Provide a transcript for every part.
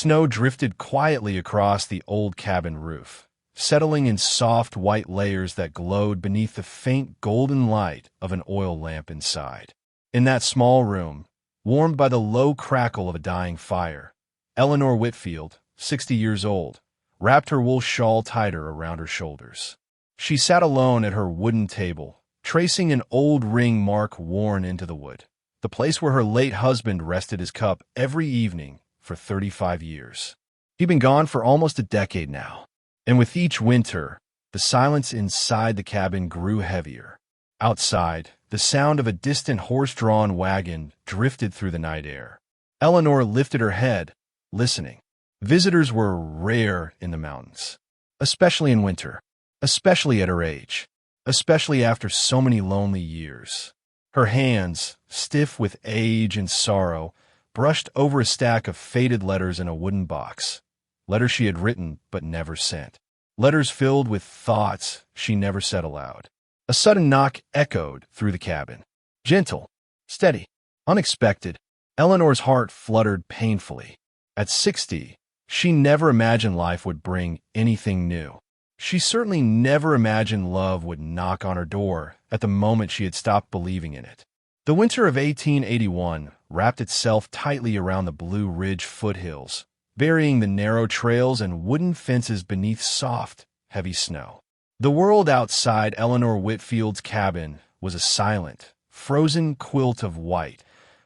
Snow drifted quietly across the old cabin roof, settling in soft white layers that glowed beneath the faint golden light of an oil lamp inside. In that small room, warmed by the low crackle of a dying fire, Eleanor Whitfield, 60 years old, wrapped her wool shawl tighter around her shoulders. She sat alone at her wooden table, tracing an old ring mark worn into the wood, the place where her late husband rested his cup every evening for 35 years. He'd been gone for almost a decade now, and with each winter, the silence inside the cabin grew heavier. Outside, the sound of a distant horse-drawn wagon drifted through the night air. Eleanor lifted her head, listening. Visitors were rare in the mountains, especially in winter, especially at her age, especially after so many lonely years. Her hands, stiff with age and sorrow, brushed over a stack of faded letters in a wooden box, letters she had written but never sent, letters filled with thoughts she never said aloud. A sudden knock echoed through the cabin. Gentle, steady, unexpected. Eleanor's heart fluttered painfully. At 60, she never imagined life would bring anything new. She certainly never imagined love would knock on her door at the moment she had stopped believing in it. The winter of 1881 wrapped itself tightly around the Blue Ridge foothills, burying the narrow trails and wooden fences beneath soft, heavy snow. The world outside Eleanor Whitfield's cabin was a silent, frozen quilt of white,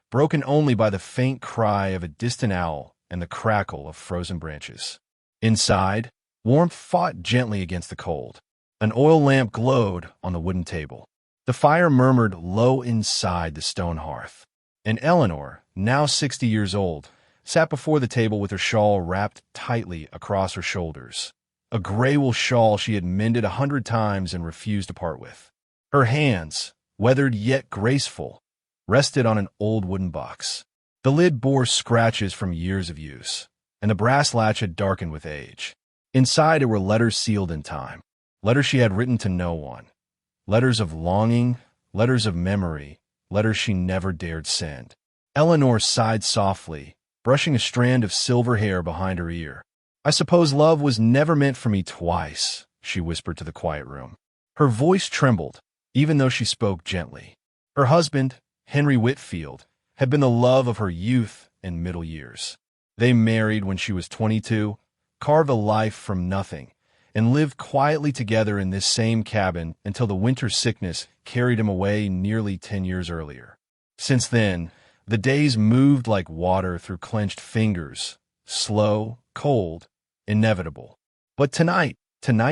broken only by the faint cry of a distant owl and the crackle of frozen branches. Inside, warmth fought gently against the cold. An oil lamp glowed on the wooden table. The fire murmured low inside the stone hearth. And Eleanor, now 60 years old, sat before the table with her shawl wrapped tightly across her shoulders, a gray wool shawl she had mended 100 times and refused to part with. Her hands, weathered yet graceful, rested on an old wooden box. The lid bore scratches from years of use, and the brass latch had darkened with age. Inside were letters sealed in time, letters she had written to no one, letters of longing, letters of memory, letters she never dared send. Eleanor sighed softly, brushing a strand of silver hair behind her ear. "I suppose love was never meant for me twice," she whispered to the quiet room. Her voice trembled, even though she spoke gently. Her husband, Henry Whitfield, had been the love of her youth and middle years. They married when she was 22, carved a life from nothing, and lived quietly together in this same cabin until the winter sickness carried him away nearly 10 years earlier. Since then, the days moved like water through clenched fingers, slow, cold, inevitable. But tonight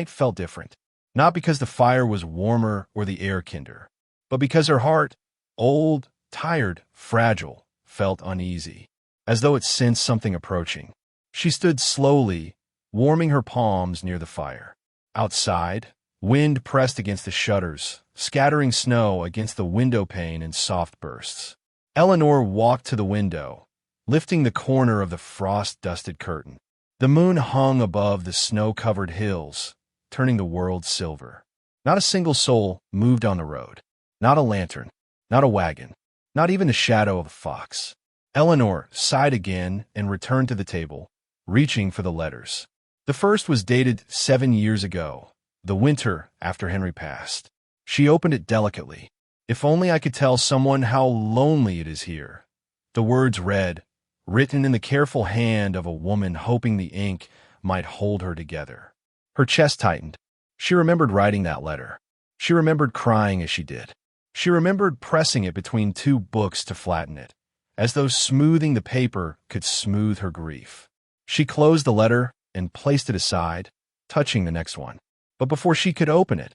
felt different, not because the fire was warmer or the air kinder, but because her heart, old, tired, fragile, felt uneasy, as though it sensed something approaching. She stood slowly, warming her palms near the fire. Outside, wind pressed against the shutters, scattering snow against the window pane in soft bursts. Eleanor walked to the window, lifting the corner of the frost-dusted curtain. The moon hung above the snow-covered hills, turning the world silver. Not a single soul moved on the road. Not a lantern, not a wagon, not even the shadow of a fox. Eleanor sighed again and returned to the table, reaching for the letters. The first was dated 7 years ago, the winter after Henry passed. She opened it delicately. "If only I could tell someone how lonely it is here." The words read, written in the careful hand of a woman hoping the ink might hold her together. Her chest tightened. She remembered writing that letter. She remembered crying as she did. She remembered pressing it between 2 books to flatten it, as though smoothing the paper could smooth her grief. She closed the letter and placed it aside, touching the next one. But before she could open it,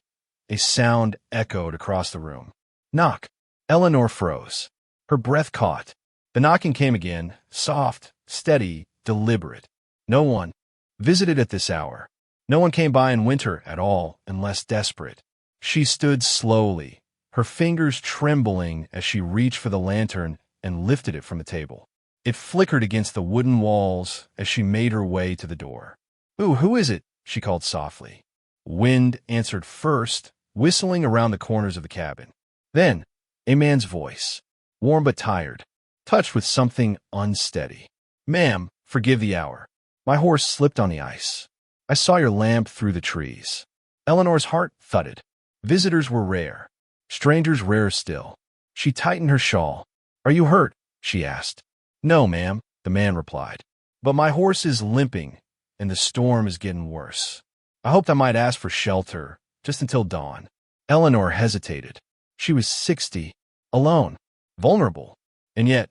a sound echoed across the room. Knock. Eleanor froze. Her breath caught. The knocking came again, soft, steady, deliberate. No one visited at this hour. No one came by in winter at all, unless desperate. She stood slowly, her fingers trembling as she reached for the lantern and lifted it from the table. It flickered against the wooden walls as she made her way to the door. "Ooh, who is it?" she called softly. Wind answered first, whistling around the corners of the cabin. Then, a man's voice, warm but tired, touched with something unsteady. "Ma'am, forgive the hour. My horse slipped on the ice. I saw your lamp through the trees. Eleanor's heart thudded. Visitors were rare. Strangers rarer still. She tightened her shawl. Are you hurt? She asked. No, ma'am, the man replied. But my horse is limping, and the storm is getting worse. I hoped I might ask for shelter, just until dawn. Eleanor hesitated. She was 60, alone, vulnerable, and yet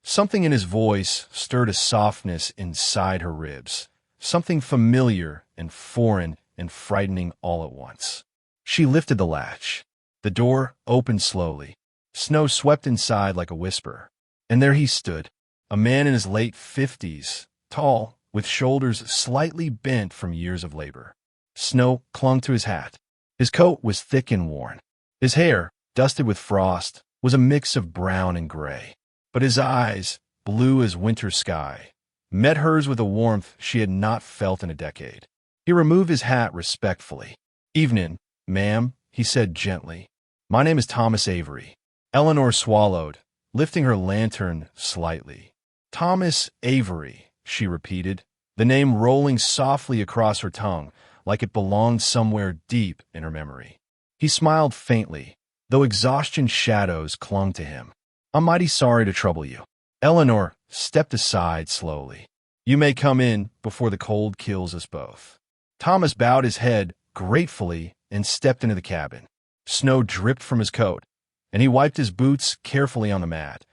something in his voice stirred a softness inside her ribs, something familiar and foreign and frightening all at once. She lifted the latch. The door opened slowly. Snow swept inside like a whisper. And there he stood, a man in his late 50s, tall, with shoulders slightly bent from years of labor. Snow clung to his hat. His coat was thick and worn. His hair, dusted with frost, was a mix of brown and gray. But his eyes, blue as winter sky, met hers with a warmth she had not felt in a decade. He removed his hat respectfully. Evening, ma'am, he said gently. My name is Thomas Avery. Eleanor swallowed, lifting her lantern slightly. Thomas Avery, she repeated, the name rolling softly across her tongue like it belonged somewhere deep in her memory. He smiled faintly, though exhaustion shadows clung to him. I'm mighty sorry to trouble you. Eleanor stepped aside slowly. You may come in before the cold kills us both. Thomas bowed his head gratefully and stepped into the cabin. Snow dripped from his coat, and he wiped his boots carefully on the mat,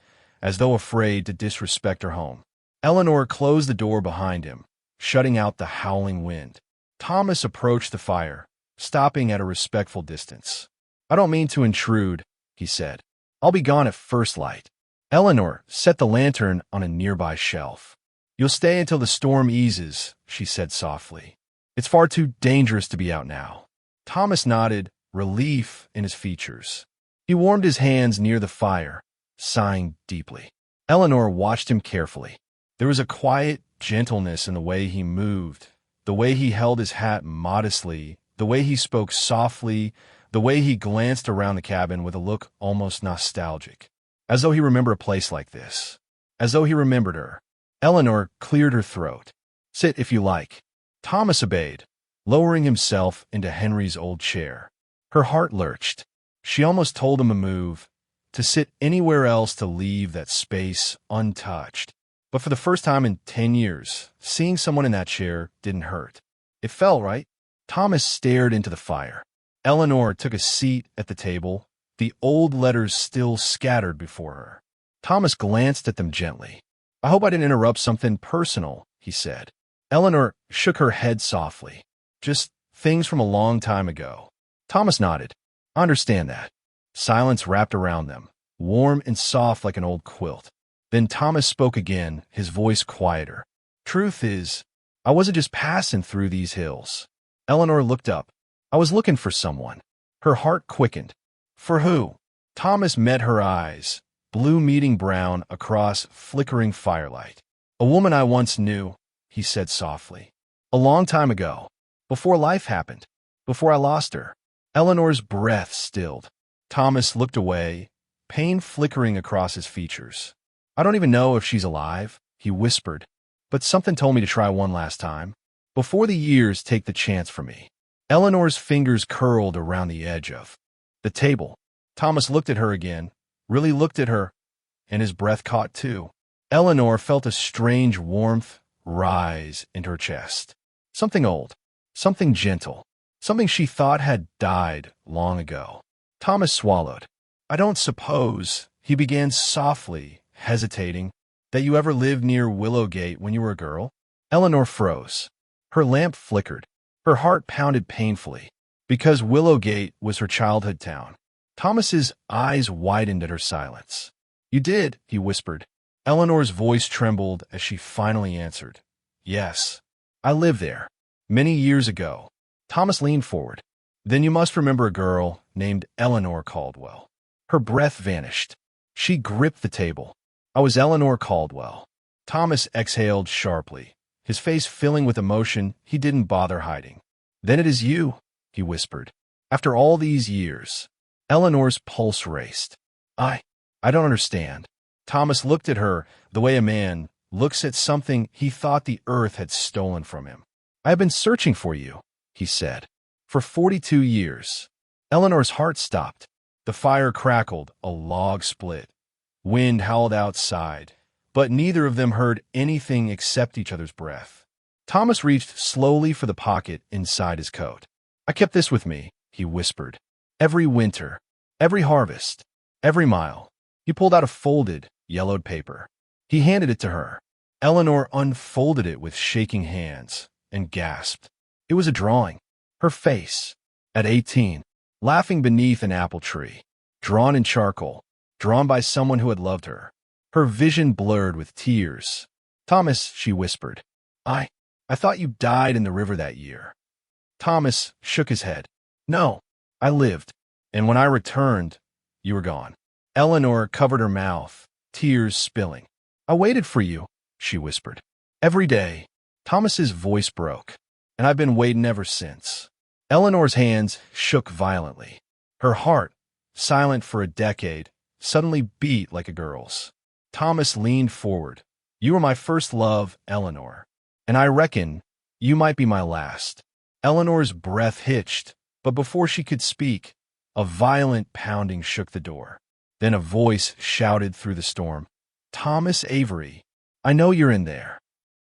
as though afraid to disrespect her home. Eleanor closed the door behind him, shutting out the howling wind. Thomas approached the fire, stopping at a respectful distance. I don't mean to intrude, he said. I'll be gone at first light. Eleanor set the lantern on a nearby shelf. You'll stay until the storm eases, she said softly. It's far too dangerous to be out now. Thomas nodded, relief in his features. He warmed his hands near the fire, sighing deeply. Eleanor watched him carefully. There was a quiet gentleness in the way he moved, the way he held his hat modestly, the way he spoke softly, the way he glanced around the cabin with a look almost nostalgic, as though he remembered a place like this, as though he remembered her. Eleanor cleared her throat. Sit if you like. Thomas obeyed, lowering himself into Henry's old chair. Her heart lurched. She almost told him to move, to sit anywhere else, to leave that space untouched. But for the first time in 10 years, seeing someone in that chair didn't hurt. It felt right. Thomas stared into the fire. Eleanor took a seat at the table, the old letters still scattered before her. Thomas glanced at them gently. I hope I didn't interrupt something personal, he said. Eleanor shook her head softly. Just things from a long time ago. Thomas nodded. I understand that. Silence wrapped around them, warm and soft like an old quilt. Then Thomas spoke again, his voice quieter. Truth is, I wasn't just passing through these hills. Eleanor looked up. I was looking for someone. Her heart quickened. For who? Thomas met her eyes, blue meeting brown across flickering firelight. A woman I once knew, he said softly. A long time ago, before life happened, before I lost her. Eleanor's breath stilled. Thomas looked away, pain flickering across his features. I don't even know if she's alive, he whispered, but something told me to try one last time. Before the years take the chance for me. Eleanor's fingers curled around the edge of the table. Thomas looked at her again, really looked at her, and his breath caught too. Eleanor felt a strange warmth rise into her chest. Something old, something gentle, something she thought had died long ago. Thomas swallowed. I don't suppose, he began softly, hesitating, that you ever lived near Willowgate when you were a girl? Eleanor froze. Her lamp flickered. Her heart pounded painfully, because Willowgate was her childhood town. Thomas's eyes widened at her silence. You did, he whispered. Eleanor's voice trembled as she finally answered. Yes, I lived there. Many years ago. Thomas leaned forward. Then you must remember a girl named Eleanor Caldwell. Her breath vanished. She gripped the table. I was Eleanor Caldwell. Thomas exhaled sharply, his face filling with emotion he didn't bother hiding. Then it is you, he whispered. After all these years. Eleanor's pulse raced. I don't understand. Thomas looked at her the way a man, looks at something he thought the earth had stolen from him. "I have been searching for you," he said, "for 42 years. Eleanor's heart stopped. The fire crackled, a log split. Wind howled outside, but neither of them heard anything except each other's breath. Thomas reached slowly for the pocket inside his coat. "I kept this with me," he whispered. "Every winter, every harvest, every mile." He pulled out a folded, yellowed paper. He handed it to her. Eleanor unfolded it with shaking hands and gasped. It was a drawing. Her face, at 18, laughing beneath an apple tree, drawn in charcoal, drawn by someone who had loved her. Her vision blurred with tears. "Thomas," she whispered, I thought you died in the river that year." Thomas shook his head. "No, I lived. And when I returned, you were gone." Eleanor covered her mouth, tears spilling. "I waited for you," she whispered. "Every day." Thomas's voice broke. "And I've been waiting ever since." Eleanor's hands shook violently. Her heart, silent for a decade, suddenly beat like a girl's. Thomas leaned forward. "You were my first love, Eleanor. And I reckon you might be my last." Eleanor's breath hitched, but before she could speak, a violent pounding shook the door. Then a voice shouted through the storm, "Thomas Avery, I know you're in there."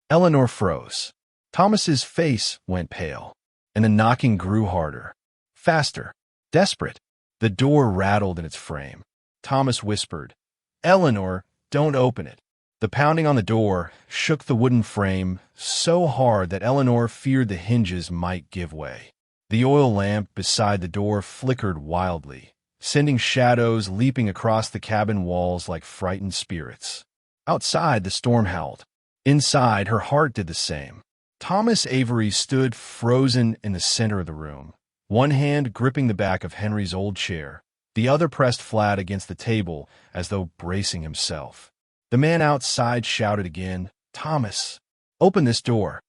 Eleanor froze. Thomas's face went pale, and the knocking grew harder, faster, desperate. The door rattled in its frame. Thomas whispered, "Eleanor, don't open it." The pounding on the door shook the wooden frame so hard that Eleanor feared the hinges might give way. The oil lamp beside the door flickered wildly, sending shadows leaping across the cabin walls like frightened spirits. Outside, the storm howled. Inside, her heart did the same. Thomas Avery stood frozen in the center of the room, one hand gripping the back of Henry's old chair, the other pressed flat against the table as though bracing himself. The man outside shouted again, "Thomas, open this door."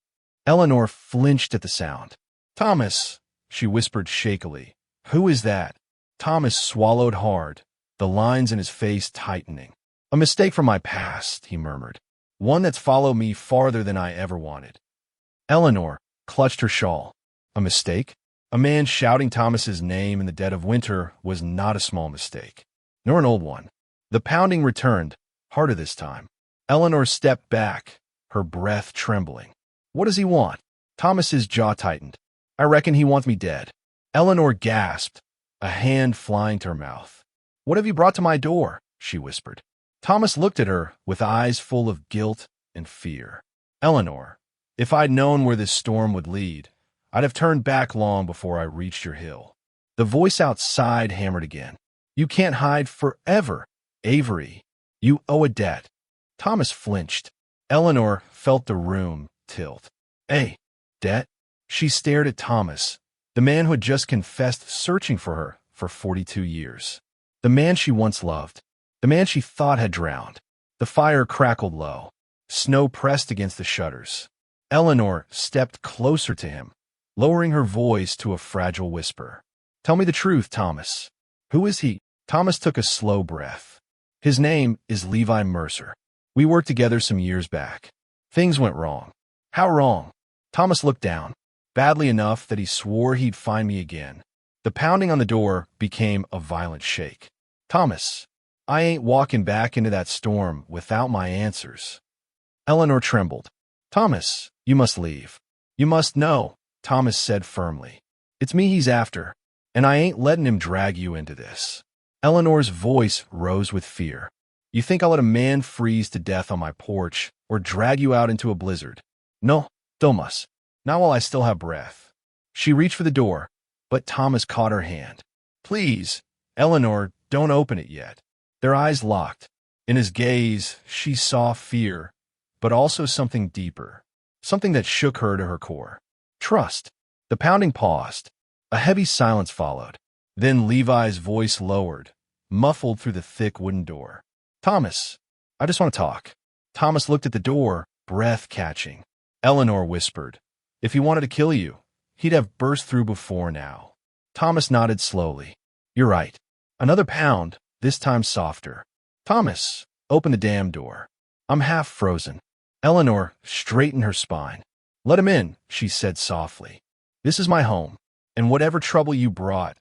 Eleanor flinched at the sound. "Thomas," she whispered shakily. "Who is that?" Thomas swallowed hard, the lines in his face tightening. "A mistake from my past," he murmured. "One that's followed me farther than I ever wanted." Eleanor clutched her shawl. A mistake? A man shouting Thomas's name in the dead of winter was not a small mistake, nor an old one. The pounding returned, harder this time. Eleanor stepped back, her breath trembling. "What does he want?" Thomas's jaw tightened. "I reckon he wants me dead." Eleanor gasped, a hand flying to her mouth. "What have you brought to my door?" she whispered. Thomas looked at her with eyes full of guilt and fear. "Eleanor, if I'd known where this storm would lead, I'd have turned back long before I reached your hill." The voice outside hammered again. "You can't hide forever, Avery. You owe a debt." Thomas flinched. Eleanor felt the room tilt. "A debt?" She stared at Thomas, the man who had just confessed searching for her for 42 years. The man she once loved. The man she thought had drowned. The fire crackled low. Snow pressed against the shutters. Eleanor stepped closer to him, lowering her voice to a fragile whisper. "Tell me the truth, Thomas. Who is he?" Thomas took a slow breath. "His name is Levi Mercer. We worked together some years back. Things went wrong." "How wrong?" Thomas looked down, badly enough that he swore he'd find me again. The pounding on the door became a violent shake. "Thomas, I ain't walking back into that storm without my answers." Eleanor trembled. "Thomas, you must leave. You must know," Thomas said firmly. "It's me he's after, and I ain't letting him drag you into this." Eleanor's voice rose with fear. "You think I'll let a man freeze to death on my porch or drag you out into a blizzard? No, Thomas, not while I still have breath." She reached for the door, but Thomas caught her hand. "Please, Eleanor, don't open it yet." Their eyes locked. In his gaze, she saw fear, but also something deeper, something that shook her to her core. Trust. The pounding paused. A heavy silence followed. Then Levi's voice lowered, muffled through the thick wooden door. "Thomas, I just want to talk." Thomas looked at the door, breath catching. Eleanor whispered, "If he wanted to kill you, he'd have burst through before now." Thomas nodded slowly. "You're right." Another pound, this time softer. "Thomas, open the damn door. I'm half frozen." Eleanor straightened her spine. "Let him in," she said softly. "This is my home, and whatever trouble you brought,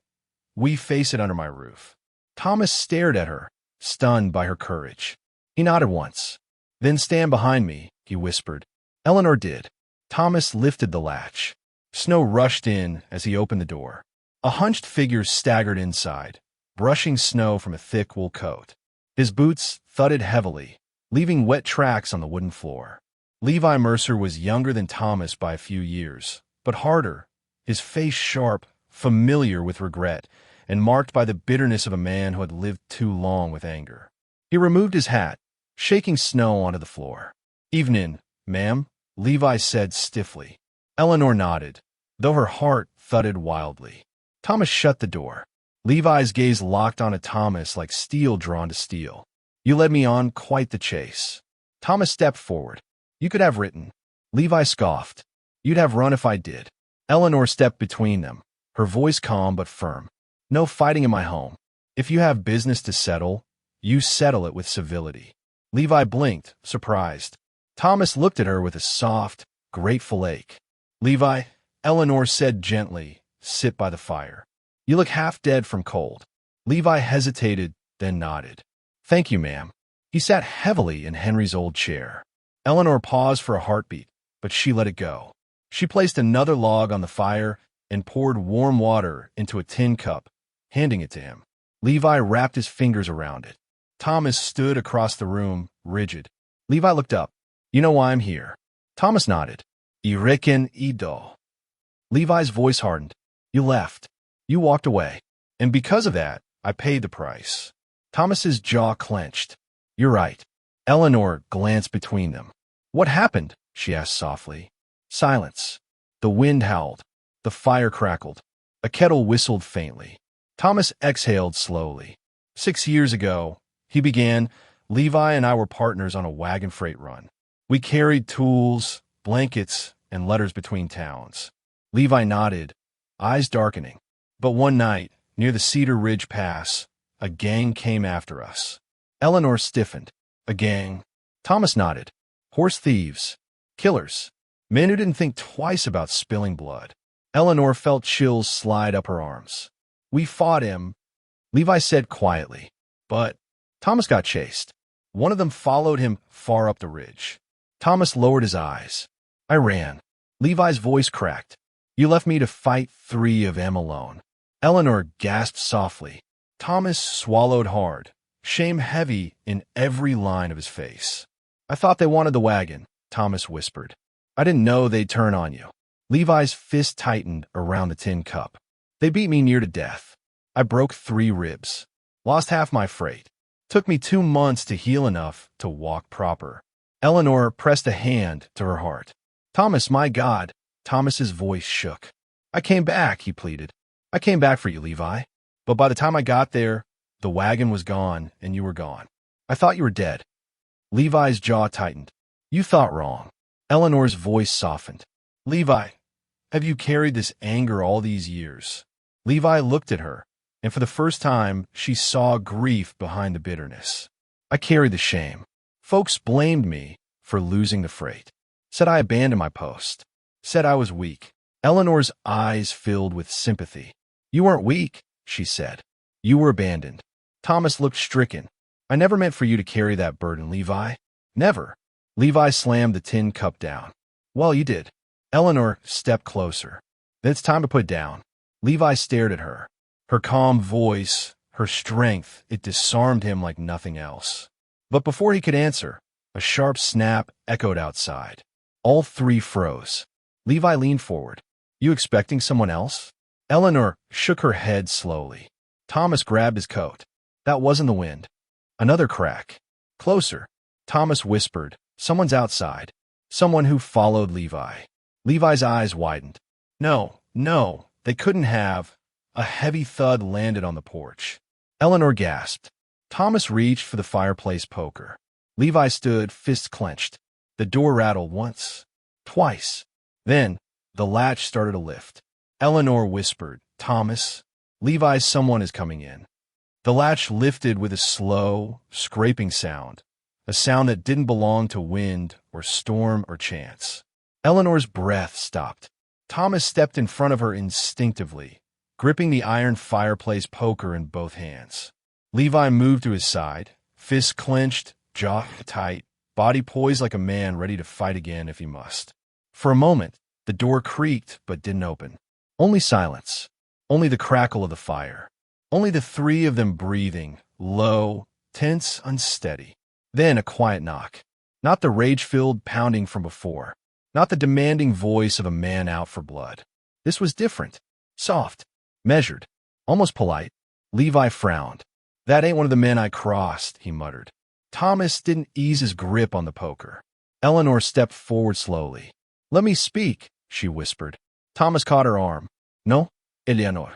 we face it under my roof." Thomas stared at her, stunned by her courage. He nodded once. "Then stand behind me," he whispered. Eleanor did. Thomas lifted the latch. Snow rushed in as he opened the door. A hunched figure staggered inside, brushing snow from a thick wool coat. His boots thudded heavily, leaving wet tracks on the wooden floor. Levi Mercer was younger than Thomas by a few years, but harder, his face sharp, familiar with regret, and marked by the bitterness of a man who had lived too long with anger. He removed his hat, shaking snow onto the floor. "Evening, ma'am," Levi said stiffly. Eleanor nodded, though her heart thudded wildly. Thomas shut the door. Levi's gaze locked onto Thomas like steel drawn to steel. "You led me on quite the chase." Thomas stepped forward. "You could have written." Levi scoffed. "You'd have run if I did." Eleanor stepped between them, her voice calm but firm. "No fighting in my home. If you have business to settle, you settle it with civility." Levi blinked, surprised. Thomas looked at her with a soft, grateful ache. "Levi," Eleanor said gently, "sit by the fire. You look half dead from cold." Levi hesitated, then nodded. "Thank you, ma'am." He sat heavily in Henry's old chair. Eleanor paused for a heartbeat, but she let it go. She placed another log on the fire and poured warm water into a tin cup, handing it to him. Levi wrapped his fingers around it. Thomas stood across the room, rigid. Levi looked up. "You know why I'm here." Thomas nodded. "I reckon I do." Levi's voice hardened. "You left. You walked away. And because of that, I paid the price." Thomas's jaw clenched. "You're right." Eleanor glanced between them. "What happened?" she asked softly. Silence. The wind howled. The fire crackled. A kettle whistled faintly. Thomas exhaled slowly. 6 years ago, he began, Levi and I were partners on a wagon freight run. We carried tools, blankets, and letters between towns. Levi nodded, eyes darkening. But one night, near the Cedar Ridge Pass, a gang came after us. Eleanor stiffened. "A gang?" Thomas nodded. "Horse thieves. Killers. Men who didn't think twice about spilling blood." Eleanor felt chills slide up her arms. "We fought him," Levi said quietly. "But Thomas got chased. One of them followed him far up the ridge." Thomas lowered his eyes. "I ran." Levi's voice cracked. "You left me to fight 3 of them alone." Eleanor gasped softly. Thomas swallowed hard, shame heavy in every line of his face. "I thought they wanted the wagon," Thomas whispered. "I didn't know they'd turn on you." Levi's fist tightened around the tin cup. "They beat me near to death. I broke 3 ribs. Lost half my freight. Took me 2 months to heal enough to walk proper." Eleanor pressed a hand to her heart. "Thomas, my God." Thomas's voice shook. "I came back," he pleaded. "I came back for you, Levi. But by the time I got there, the wagon was gone and you were gone. I thought you were dead." Levi's jaw tightened. "You thought wrong." Eleanor's voice softened. "Levi, have you carried this anger all these years?" Levi looked at her, and for the first time, she saw grief behind the bitterness. "I carried the shame. Folks blamed me for losing the freight. Said I abandoned my post. Said I was weak." Eleanor's eyes filled with sympathy. "You weren't weak," she said. "You were abandoned." Thomas looked stricken. "I never meant for you to carry that burden, Levi. Never." Levi slammed the tin cup down. "Well, you did." Eleanor stepped closer. "Then it's time to put it down." Levi stared at her. Her calm voice, her strength, it disarmed him like nothing else. But before he could answer, a sharp snap echoed outside. All 3 froze. Levi leaned forward. "You expecting someone else?" Eleanor shook her head slowly. Thomas grabbed his coat. "That wasn't the wind." Another crack. "Closer." Thomas whispered, "Someone's outside." Someone who followed Levi. Levi's eyes widened. No, they couldn't have. A heavy thud landed on the porch. Eleanor gasped. Thomas reached for the fireplace poker. Levi stood, fists clenched. The door rattled once, twice. Then, the latch started to lift. Eleanor whispered, "Thomas, Levi's someone is coming in." The latch lifted with a slow, scraping sound. a sound that didn't belong to wind or storm or chance. Eleanor's breath stopped. Thomas stepped in front of her instinctively, gripping the iron fireplace poker in both hands. Levi moved to his side, fists clenched, jaw tight, body poised like a man ready to fight again if he must. For a moment, the door creaked but didn't open. Only silence. Only the crackle of the fire. Only the three of them breathing, low, tense, unsteady. Then a quiet knock. Not the rage-filled pounding from before. Not the demanding voice of a man out for blood. This was different. Soft. Measured. Almost polite. Levi frowned. "That ain't one of the men I crossed," he muttered. Thomas didn't ease his grip on the poker. Eleanor stepped forward slowly. "Let me speak," she whispered. Thomas caught her arm. "No, Eleanor."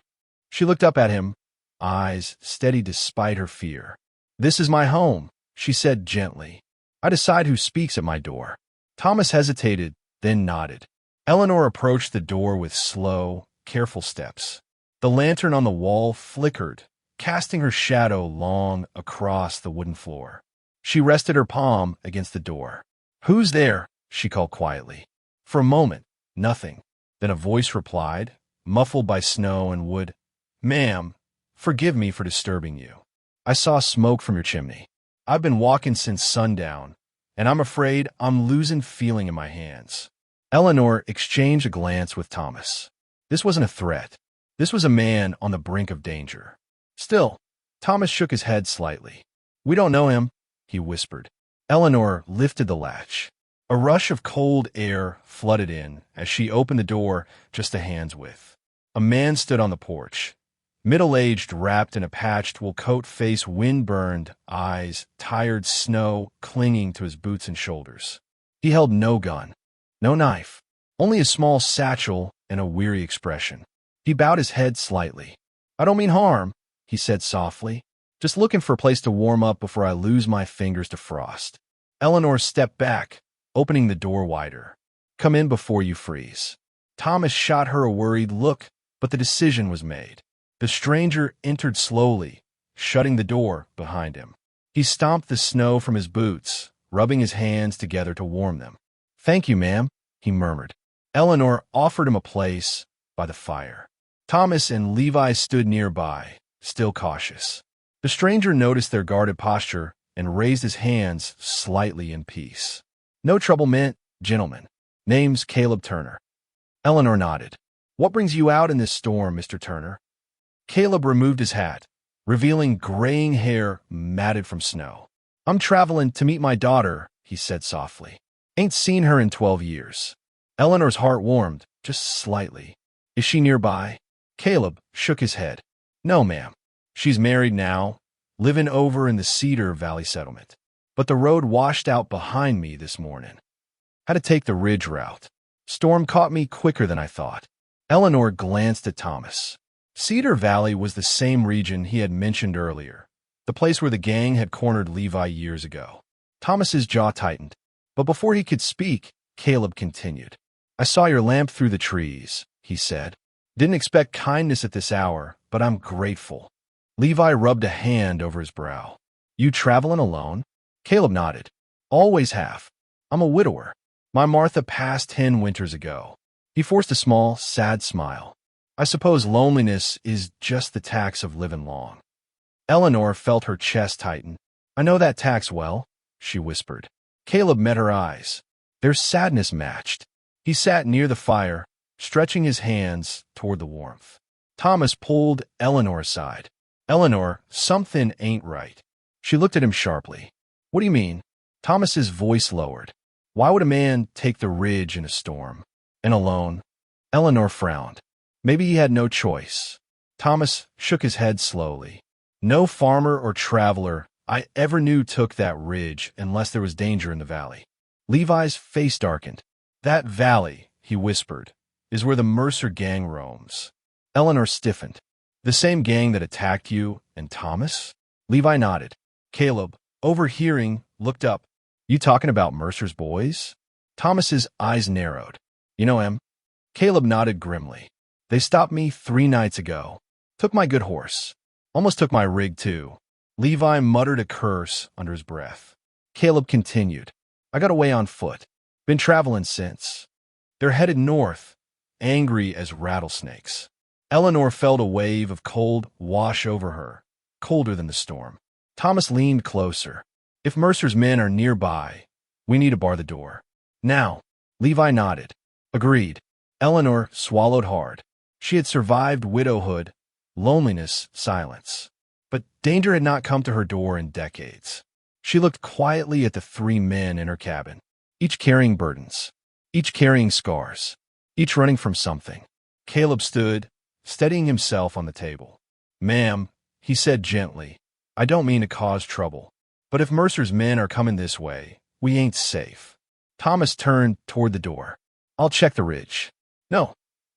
She looked up at him, eyes steady despite her fear. "This is my home," she said gently. "I decide who speaks at my door." Thomas hesitated, then nodded. Eleanor approached the door with slow, careful steps. The lantern on the wall flickered, casting her shadow long across the wooden floor. She rested her palm against the door. "Who's there?" she called quietly. For a moment, nothing. Then a voice replied, muffled by snow and wood. "Ma'am, forgive me for disturbing you. I saw smoke from your chimney. I've been walking since sundown, and I'm afraid I'm losing feeling in my hands." Eleanor exchanged a glance with Thomas. This wasn't a threat. This was a man on the brink of danger. Still, Thomas shook his head slightly. "We don't know him," he whispered. Eleanor lifted the latch. A rush of cold air flooded in as she opened the door just a hand's width. A man stood on the porch, middle-aged, wrapped in a patched wool coat, face wind-burned, eyes tired, snow clinging to his boots and shoulders. He held no gun, no knife, only a small satchel and a weary expression. He bowed his head slightly. "I don't mean harm," he said softly. "Just looking for a place to warm up before I lose my fingers to frost." Eleanor stepped back, opening the door wider. "Come in before you freeze." Thomas shot her a worried look, but the decision was made. The stranger entered slowly, shutting the door behind him. He stomped the snow from his boots, rubbing his hands together to warm them. "Thank you, ma'am," he murmured. Eleanor offered him a place by the fire. Thomas and Levi stood nearby, still cautious. The stranger noticed their guarded posture and raised his hands slightly in peace. "No trouble meant, gentlemen. Name's Caleb Turner." Eleanor nodded. "What brings you out in this storm, Mr. Turner?" Caleb removed his hat, revealing graying hair matted from snow. "I'm traveling to meet my daughter," he said softly. "Ain't seen her in 12 years." Eleanor's heart warmed, just slightly. "Is she nearby?" Caleb shook his head. "No, ma'am. She's married now, living over in the Cedar Valley settlement. But the road washed out behind me this morning. Had to take the ridge route. Storm caught me quicker than I thought." Eleanor glanced at Thomas. Cedar Valley was the same region he had mentioned earlier, the place where the gang had cornered Levi years ago. Thomas's jaw tightened, but before he could speak, Caleb continued. "I saw your lamp through the trees," he said. "Didn't expect kindness at this hour, but I'm grateful." Levi rubbed a hand over his brow. "You traveling alone?" Caleb nodded. "Always have. I'm a widower. My Martha passed 10 winters ago." He forced a small, sad smile. "I suppose loneliness is just the tax of living long." Eleanor felt her chest tighten. "I know that tax well," she whispered. Caleb met her eyes. Their sadness matched. He sat near the fire, stretching his hands toward the warmth. Thomas pulled Eleanor aside. "Eleanor, something ain't right." She looked at him sharply. "What do you mean?" Thomas's voice lowered. "Why would a man take the ridge in a storm? And alone?" Eleanor frowned. Maybe he had no choice. Thomas shook his head slowly. "No farmer or traveler I ever knew took that ridge unless there was danger in the valley." Levi's face darkened. "That valley," he whispered, "is where the Mercer gang roams." Eleanor stiffened. "The same gang that attacked you and Thomas?" Levi nodded. Caleb, overhearing, looked up. "You talking about Mercer's boys?" Thomas's eyes narrowed. "You know him?" Caleb nodded grimly. "They stopped me 3 nights ago. Took my good horse. Almost took my rig, too." Levi muttered a curse under his breath. Caleb continued. I got away on foot. Been traveling since. They're headed north, angry as rattlesnakes. Eleanor felt a wave of cold wash over her, colder than the storm. Thomas leaned closer. If Mercer's men are nearby, we need to bar the door. Now. Levi nodded. Agreed. Eleanor swallowed hard. She had survived widowhood, loneliness, silence. But danger had not come to her door in decades. She looked quietly at the three men in her cabin, each carrying burdens, each carrying scars, each running from something. Caleb stood, steadying himself on the table. Ma'am, he said gently, I don't mean to cause trouble, but if Mercer's men are coming this way, we ain't safe. Thomas turned toward the door. I'll check the ridge. No,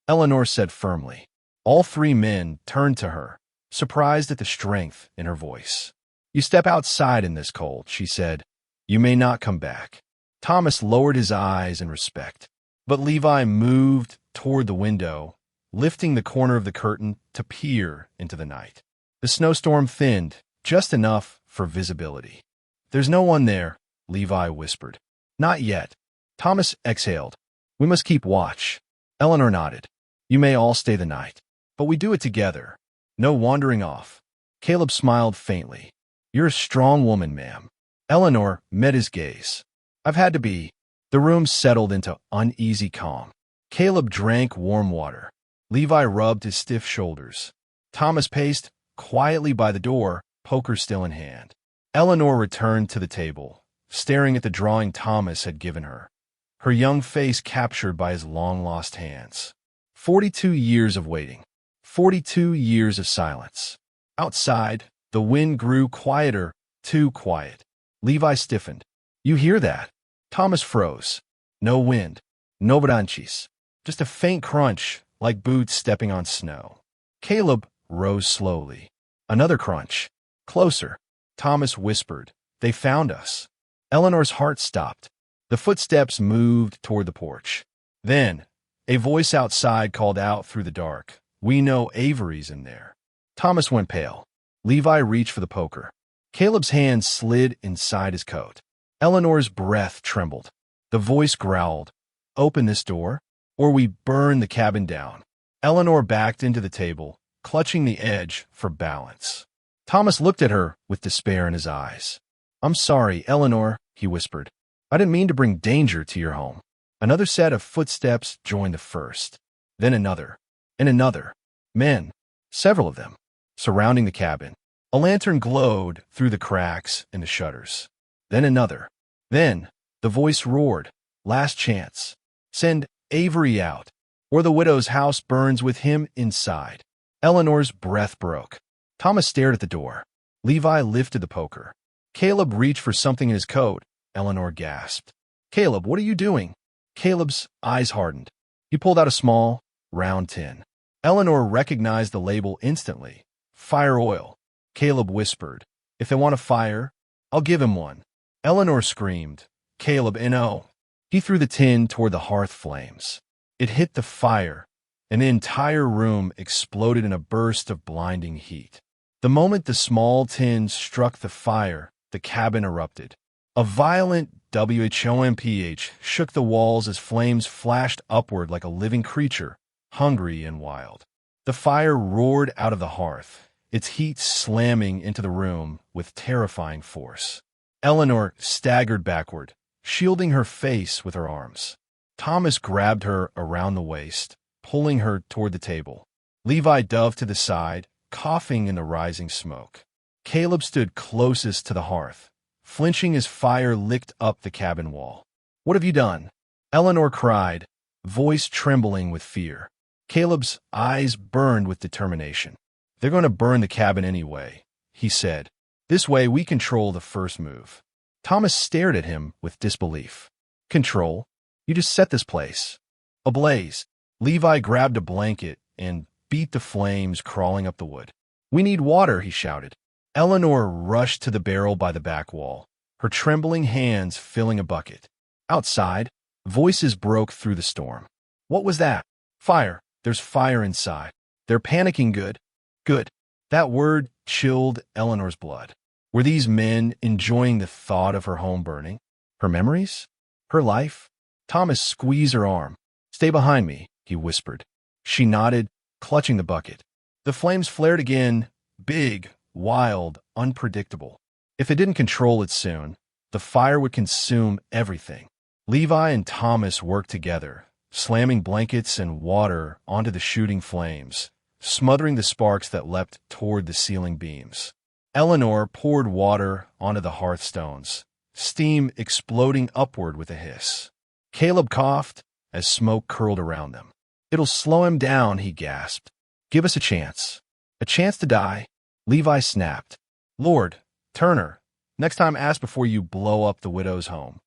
Eleanor said firmly. All three men turned to her, surprised at the strength in her voice. You step outside in this cold, she said. You may not come back. Thomas lowered his eyes in respect, but Levi moved toward the window, lifting the corner of the curtain to peer into the night. The snowstorm thinned, just enough for visibility. There's no one there, Levi whispered. Not yet. Thomas exhaled. We must keep watch. Eleanor nodded. You may all stay the night, but we do it together. No wandering off. Caleb smiled faintly. You're a strong woman, ma'am. Eleanor met his gaze. I've had to be. The room settled into uneasy calm. Caleb drank warm water. Levi rubbed his stiff shoulders. Thomas paced quietly by the door, poker still in hand. Eleanor returned to the table, staring at the drawing Thomas had given her, her young face captured by his long-lost hands. 42 years of waiting. 42 years of silence. Outside, the wind grew quieter, too quiet. Levi stiffened. You hear that? Thomas froze. No wind. No branches. Just a faint crunch, like boots stepping on snow. Caleb rose slowly. Another crunch. Closer. Thomas whispered. They found us. Eleanor's heart stopped. The footsteps moved toward the porch. Then, a voice outside called out through the dark. We know Avery's in there. Thomas went pale. Levi reached for the poker. Caleb's hand slid inside his coat. Eleanor's breath trembled. The voice growled. Open this door, or we burn the cabin down. Eleanor backed into the table, clutching the edge for balance. Thomas looked at her with despair in his eyes. I'm sorry, Eleanor, he whispered. I didn't mean to bring danger to your home. Another set of footsteps joined the first. Then another. And another. Men, several of them, surrounding the cabin. A lantern glowed through the cracks in the shutters. Then another. Then, the voice roared. Last chance. Send Avery out, or the widow's house burns with him inside. Eleanor's breath broke. Thomas stared at the door. Levi lifted the poker. Caleb reached for something in his coat. Eleanor gasped. Caleb, what are you doing? Caleb's eyes hardened. He pulled out a small, round tin. Eleanor recognized the label instantly. Fire oil. Caleb whispered. If they want a fire, I'll give him one. Eleanor screamed. Caleb, no. He threw the tin toward the hearth flames. It hit the fire, and the entire room exploded in a burst of blinding heat. The moment the small tin struck the fire, the cabin erupted. A violent whomph shook the walls as flames flashed upward like a living creature, hungry and wild. The fire roared out of the hearth, its heat slamming into the room with terrifying force. Eleanor staggered backward, shielding her face with her arms. Thomas grabbed her around the waist, pulling her toward the table. Levi dove to the side, coughing in the rising smoke. Caleb stood closest to the hearth, flinching as fire licked up the cabin wall. What have you done? Eleanor cried, voice trembling with fear. Caleb's eyes burned with determination. They're going to burn the cabin anyway, he said. This way we control the first move. Thomas stared at him with disbelief. Control? You just set this place ablaze. Levi grabbed a blanket and beat the flames crawling up the wood. We need water, he shouted. Eleanor rushed to the barrel by the back wall, her trembling hands filling a bucket. Outside, voices broke through the storm. What was that? Fire. There's fire inside. They're panicking. Good. Good. That word chilled Eleanor's blood. Were these men enjoying the thought of her home burning? Her memories? Her life? Thomas squeezed her arm. "Stay behind me," he whispered. She nodded, clutching the bucket. The flames flared again, big, wild, unpredictable. If it didn't control it soon, the fire would consume everything. Levi and Thomas worked together, slamming blankets and water onto the shooting flames, smothering the sparks that leapt toward the ceiling beams. Eleanor poured water onto the hearthstones, steam exploding upward with a hiss. Caleb coughed as smoke curled around them. "It'll slow him down," he gasped. "Give us a chance." "A chance to die?" Levi snapped. "Lord, Turner, next time ask before you blow up the widow's home."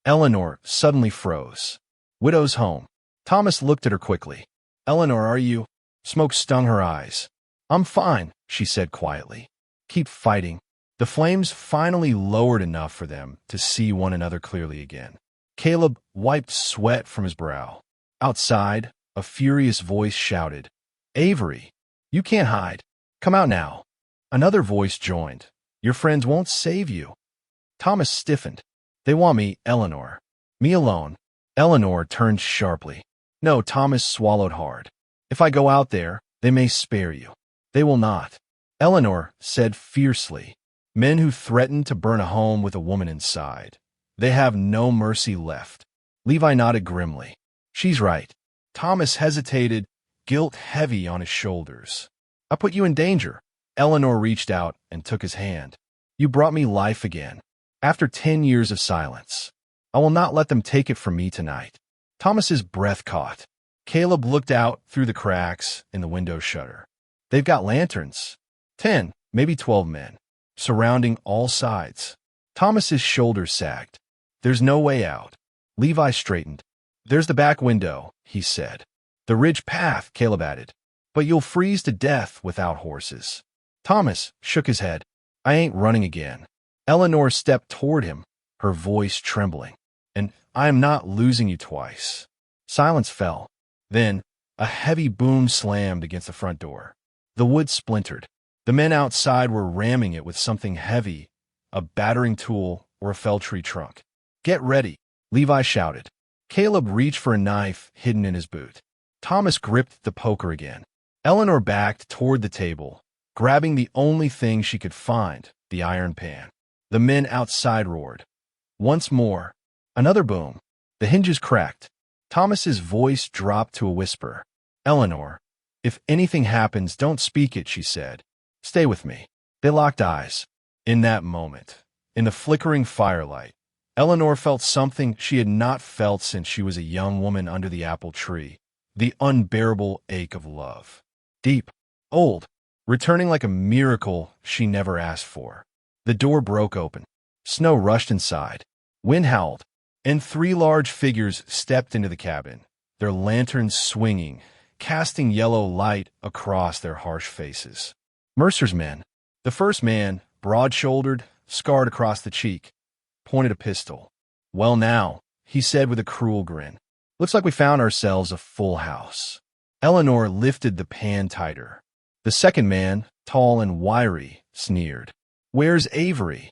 Eleanor suddenly froze. "Widow's home." Thomas looked at her quickly. "Eleanor, are you—" Smoke stung her eyes. "I'm fine," she said quietly. "Keep fighting." The flames finally lowered enough for them to see one another clearly again. Caleb wiped sweat from his brow. Outside, a furious voice shouted, "Avery, you can't hide. Come out now." Another voice joined, "Your friends won't save you." Thomas stiffened. "They want me, Eleanor. Me alone." Eleanor turned sharply. "No," Thomas swallowed hard. "If I go out there, they may spare you." "They will not." Eleanor said fiercely. "Men who threaten to burn a home with a woman inside. They have no mercy left." Levi nodded grimly. "She's right." Thomas hesitated, guilt heavy on his shoulders. "I put you in danger." Eleanor reached out and took his hand. "You brought me life again. After 10 years of silence. I will not let them take it from me tonight." Thomas's breath caught. Caleb looked out through the cracks in the window shutter. "They've got lanterns. 10, maybe 12 men, surrounding all sides." Thomas's shoulders sagged. "There's no way out." Levi straightened. "There's the back window," he said. "The ridge path," Caleb added. "But you'll freeze to death without horses." Thomas shook his head. "I ain't running again." Eleanor stepped toward him, her voice trembling. "And I am not losing you twice." Silence fell. Then, a heavy boom slammed against the front door. The wood splintered. The men outside were ramming it with something heavy, a battering tool or a felled tree trunk. "Get ready," Levi shouted. Caleb reached for a knife hidden in his boot. Thomas gripped the poker again. Eleanor backed toward the table, grabbing the only thing she could find, the iron pan. The men outside roared. Once more. Another boom. The hinges cracked. Thomas's voice dropped to a whisper. "Eleanor, if anything happens, don't speak it," she said. "Stay with me." They locked eyes. In that moment, in the flickering firelight, Eleanor felt something she had not felt since she was a young woman under the apple tree, the unbearable ache of love. Deep, old, returning like a miracle she never asked for. The door broke open. Snow rushed inside. Wind howled, and 3 large figures stepped into the cabin, their lanterns swinging, casting yellow light across their harsh faces. Mercer's men. The first man, broad-shouldered, scarred across the cheek, pointed a pistol. "Well now," he said with a cruel grin. "Looks like we found ourselves a full house." Eleanor lifted the pan tighter. The second man, tall and wiry, sneered. "Where's Avery?"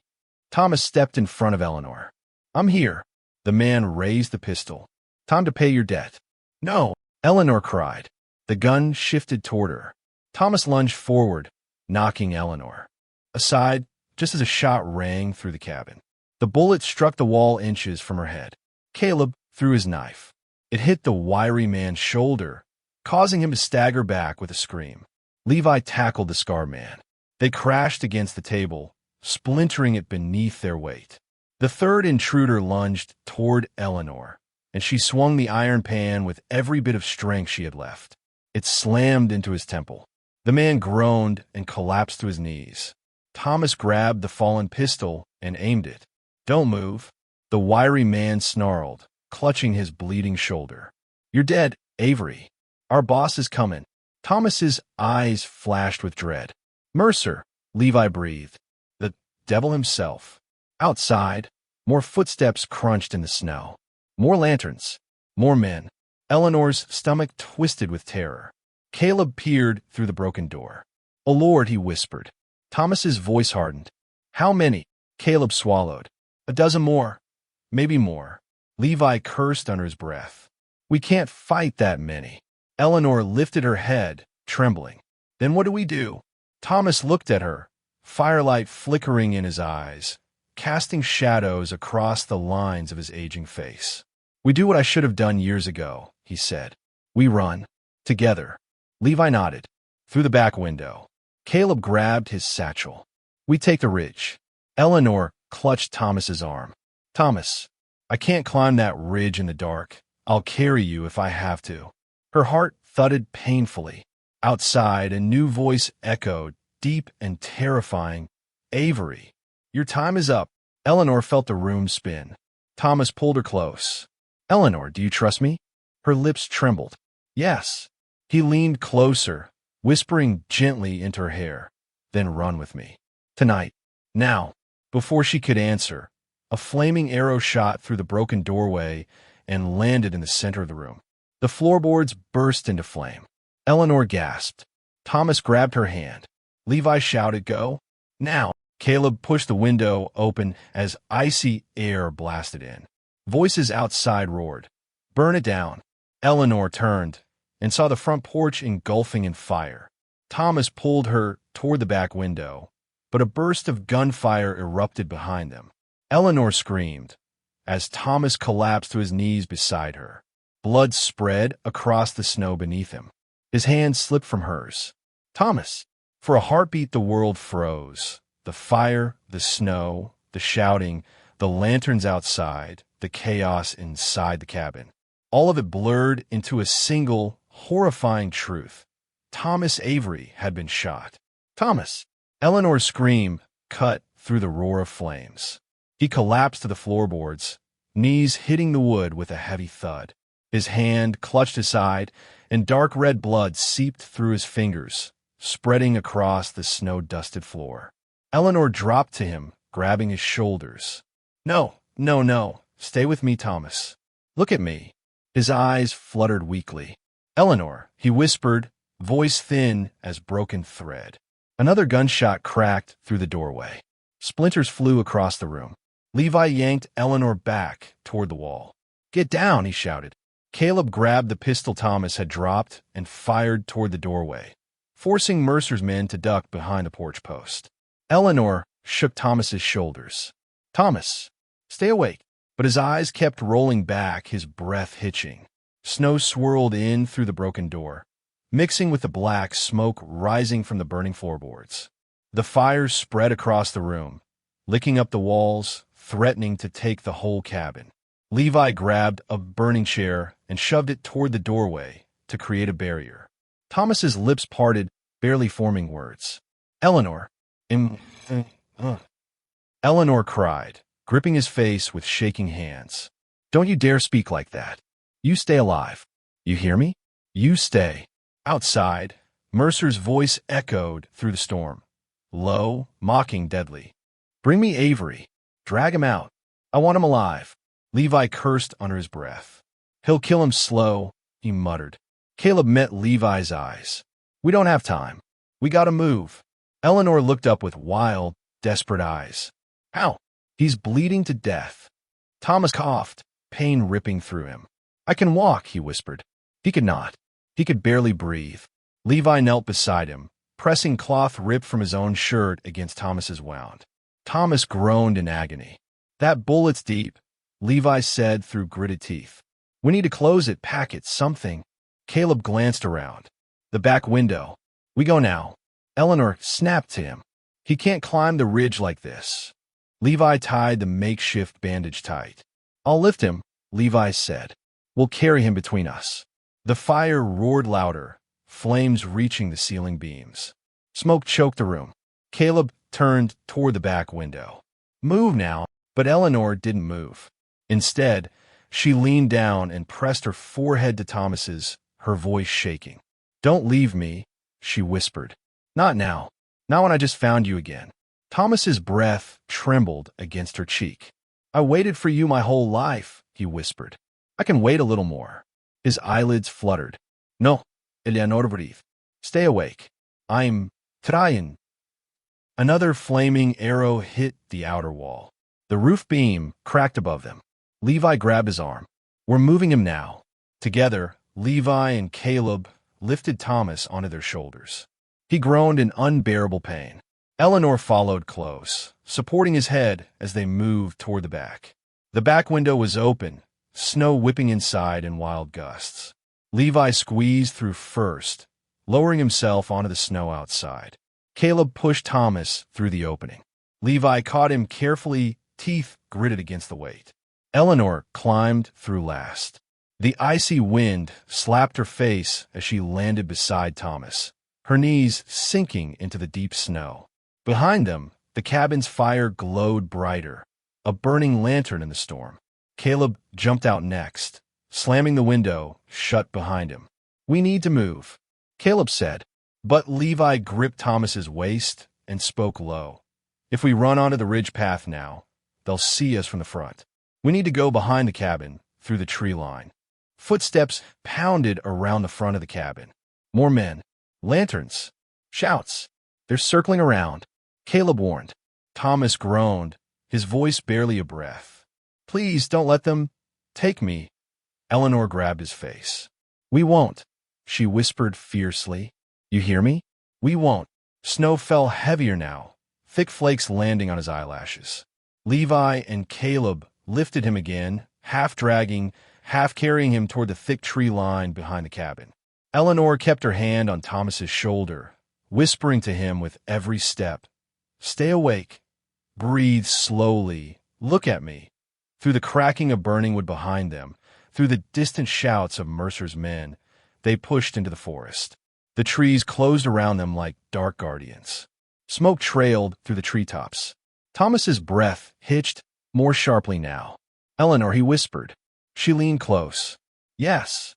Thomas stepped in front of Eleanor. "I'm here." The man raised the pistol. "Time to pay your debt." "No!" Eleanor cried. The gun shifted toward her. Thomas lunged forward, knocking Eleanor aside just as a shot rang through the cabin. The bullet struck the wall inches from her head. Caleb threw his knife. It hit the wiry man's shoulder, causing him to stagger back with a scream. Levi tackled the scarred man. They crashed against the table, splintering it beneath their weight. The third intruder lunged toward Eleanor, and she swung the iron pan with every bit of strength she had left. It slammed into his temple. The man groaned and collapsed to his knees. Thomas grabbed the fallen pistol and aimed it. "Don't move." The wiry man snarled, clutching his bleeding shoulder. "You're dead, Avery. Our boss is coming." Thomas's eyes flashed with dread. "Mercer," Levi breathed. "The devil himself." Outside, more footsteps crunched in the snow. More lanterns. More men. Eleanor's stomach twisted with terror. Caleb peered through the broken door. "Oh, Lord," he whispered. Thomas's voice hardened. How many? Caleb swallowed. A dozen more. Maybe more. Levi cursed under his breath. We can't fight that many. Eleanor lifted her head, trembling. Then what do we do? Thomas looked at her, firelight flickering in his eyes, casting shadows across the lines of his aging face. We do what I should have done years ago, he said. We run. Together. Levi nodded. Through the back window. Caleb grabbed his satchel. We take the ridge. Eleanor clutched Thomas's arm. Thomas, I can't climb that ridge in the dark. I'll carry you if I have to. Her heart thudded painfully. Outside, a new voice echoed, deep and terrifying. Avery, your time is up. Eleanor felt the room spin. Thomas pulled her close. Eleanor, do you trust me? Her lips trembled. Yes. He leaned closer, whispering gently into her hair. Then run with me. Tonight. Now. Before she could answer, a flaming arrow shot through the broken doorway and landed in the center of the room. The floorboards burst into flame. Eleanor gasped. Thomas grabbed her hand. Levi shouted, Go. Now. Caleb pushed the window open as icy air blasted in. Voices outside roared. Burn it down. Eleanor turned and saw the front porch engulfing in fire. Thomas pulled her toward the back window, but a burst of gunfire erupted behind them. Eleanor screamed as Thomas collapsed to his knees beside her. Blood spread across the snow beneath him. His hand slipped from hers. Thomas! For a heartbeat, the world froze. The fire, the snow, the shouting, the lanterns outside, the chaos inside the cabin. All of it blurred into a single, horrifying truth. Thomas Avery had been shot. Thomas! Eleanor's scream cut through the roar of flames. He collapsed to the floorboards, knees hitting the wood with a heavy thud. His hand clutched his side, and dark red blood seeped through his fingers, spreading across the snow-dusted floor. Eleanor dropped to him, grabbing his shoulders. No, no, no. Stay with me, Thomas. Look at me. His eyes fluttered weakly. Eleanor, he whispered, voice thin as broken thread. Another gunshot cracked through the doorway. Splinters flew across the room. Levi yanked Eleanor back toward the wall. Get down, he shouted. Caleb grabbed the pistol Thomas had dropped and fired toward the doorway, forcing Mercer's men to duck behind the porch post. Eleanor shook Thomas's shoulders. Thomas, stay awake. But his eyes kept rolling back, his breath hitching. Snow swirled in through the broken door, mixing with the black smoke rising from the burning floorboards. The fire spread across the room, licking up the walls, threatening to take the whole cabin. Levi grabbed a burning chair and shoved it toward the doorway to create a barrier. Thomas's lips parted, barely forming words. Eleanor. Eleanor cried, gripping his face with shaking hands. Don't you dare speak like that. You stay alive. You hear me? You stay. Outside, Mercer's voice echoed through the storm. Low, mocking, deadly. Bring me Avery. Drag him out. I want him alive. Levi cursed under his breath. He'll kill him slow, he muttered. Caleb met Levi's eyes. We don't have time. We gotta move. Eleanor looked up with wild, desperate eyes. How? He's bleeding to death. Thomas coughed, pain ripping through him. I can walk, he whispered. He could not. He could barely breathe. Levi knelt beside him, pressing cloth ripped from his own shirt against Thomas's wound. Thomas groaned in agony. That bullet's deep, Levi said through gritted teeth. We need to close it, pack it, something. Caleb glanced around. The back window. We go now. Eleanor snapped to him. He can't climb the ridge like this. Levi tied the makeshift bandage tight. I'll lift him, Levi said. We'll carry him between us. The fire roared louder, flames reaching the ceiling beams. Smoke choked the room. Caleb turned toward the back window. Move now, but Eleanor didn't move. Instead, she leaned down and pressed her forehead to Thomas's, her voice shaking. Don't leave me, she whispered. Not now. Not when I just found you again. Thomas's breath trembled against her cheek. I waited for you my whole life, he whispered. I can wait a little more. His eyelids fluttered. No, Eleanor, breathe. Stay awake. I'm trying. Another flaming arrow hit the outer wall. The roof beam cracked above them. Levi grabbed his arm. "We're moving him now." Together, Levi and Caleb lifted Thomas onto their shoulders. He groaned in unbearable pain. Eleanor followed close, supporting his head as they moved toward the back. The back window was open, snow whipping inside in wild gusts. Levi squeezed through first, lowering himself onto the snow outside. Caleb pushed Thomas through the opening. Levi caught him carefully, teeth gritted against the weight. Eleanor climbed through last. The icy wind slapped her face as she landed beside Thomas, her knees sinking into the deep snow. Behind them, the cabin's fire glowed brighter, a burning lantern in the storm. Caleb jumped out next, slamming the window shut behind him. "We need to move," Caleb said, but Levi gripped Thomas's waist and spoke low. "If we run onto the ridge path now, they'll see us from the front. We need to go behind the cabin, through the tree line." Footsteps pounded around the front of the cabin. More men. Lanterns. Shouts. "They're circling around," Caleb warned. Thomas groaned, his voice barely a breath. "Please don't let them take me." Eleanor grabbed his face. "We won't," she whispered fiercely. "You hear me? We won't." Snow fell heavier now, thick flakes landing on his eyelashes. Levi and Caleb lifted him again, half dragging, half carrying him toward the thick tree line behind the cabin. Eleanor kept her hand on Thomas's shoulder, whispering to him with every step, "Stay awake. Breathe slowly. Look at me." Through the cracking of burning wood behind them, through the distant shouts of Mercer's men, they pushed into the forest. The trees closed around them like dark guardians. Smoke trailed through the treetops. Thomas's breath hitched more sharply now. "Eleanor," he whispered. She leaned close. "Yes."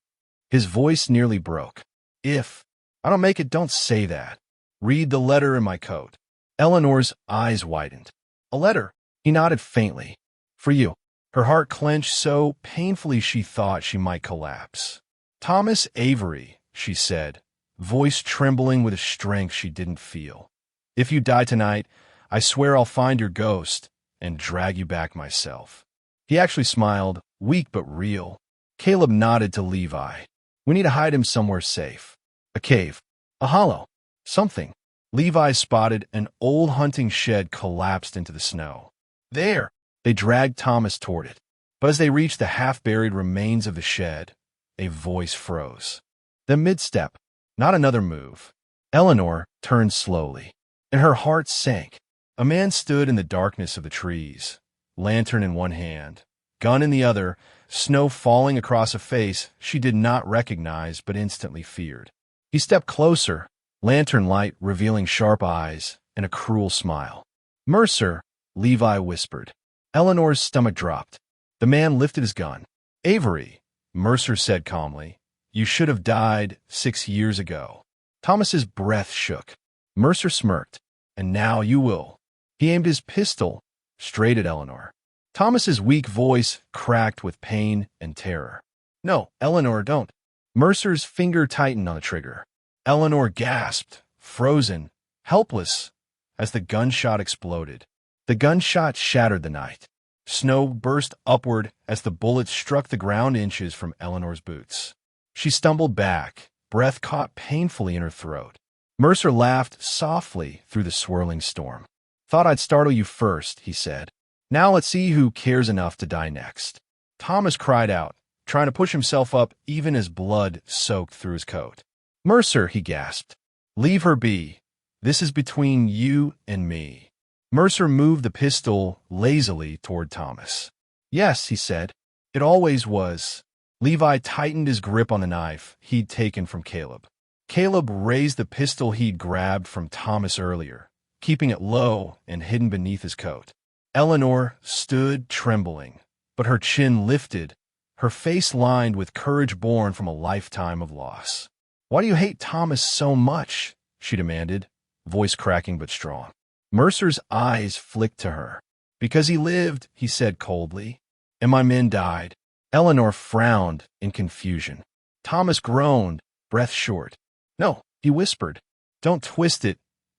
His voice nearly broke. "If I don't make it, don't say that. Read the letter in my coat." Eleanor's eyes widened. "A letter?" He nodded faintly. "For you." Her heart clenched so painfully she thought she might collapse. "Thomas Avery," she said, voice trembling with a strength she didn't feel. "If you die tonight, I swear I'll find your ghost and drag you back myself." He actually smiled, weak but real. Caleb nodded to Levi. "We need to hide him somewhere safe. A cave. A hollow. Something." Levi spotted an old hunting shed collapsed into the snow. "There!" They dragged Thomas toward it. But as they reached the half-buried remains of the shed, a voice froze. Then mid-step, not another move. Eleanor turned slowly, and her heart sank. A man stood in the darkness of the trees, lantern in one hand, gun in the other, snow falling across a face she did not recognize but instantly feared. He stepped closer, lantern light revealing sharp eyes and a cruel smile. "Mercer," Levi whispered. Eleanor's stomach dropped. The man lifted his gun. "Avery," Mercer said calmly, "you should have died 6 years ago." Thomas's breath shook. Mercer smirked. "And now you will." He aimed his pistol straight at Eleanor. Thomas's weak voice cracked with pain and terror. "No, Eleanor, don't." Mercer's finger tightened on the trigger. Eleanor gasped, frozen, helpless, as the gunshot exploded. The gunshot shattered the night. Snow burst upward as the bullet struck the ground inches from Eleanor's boots. She stumbled back, breath caught painfully in her throat. Mercer laughed softly through the swirling storm. "Thought I'd startle you first," he said. "Now let's see who cares enough to die next." Thomas cried out, trying to push himself up even as blood soaked through his coat. "Mercer," he gasped. "Leave her be. This is between you and me." Mercer moved the pistol lazily toward Thomas. "Yes," he said. "It always was." Levi tightened his grip on the knife he'd taken from Caleb. Caleb raised the pistol he'd grabbed from Thomas earlier, keeping it low and hidden beneath his coat. Eleanor stood trembling, but her chin lifted, her face lined with courage born from a lifetime of loss. "Why do you hate Thomas so much?" she demanded, voice cracking but strong. Mercer's eyes flicked to her. "Because he lived," he said coldly, "and my men died." Eleanor frowned in confusion. Thomas groaned, breath short. "No," he whispered. "Don't twist it.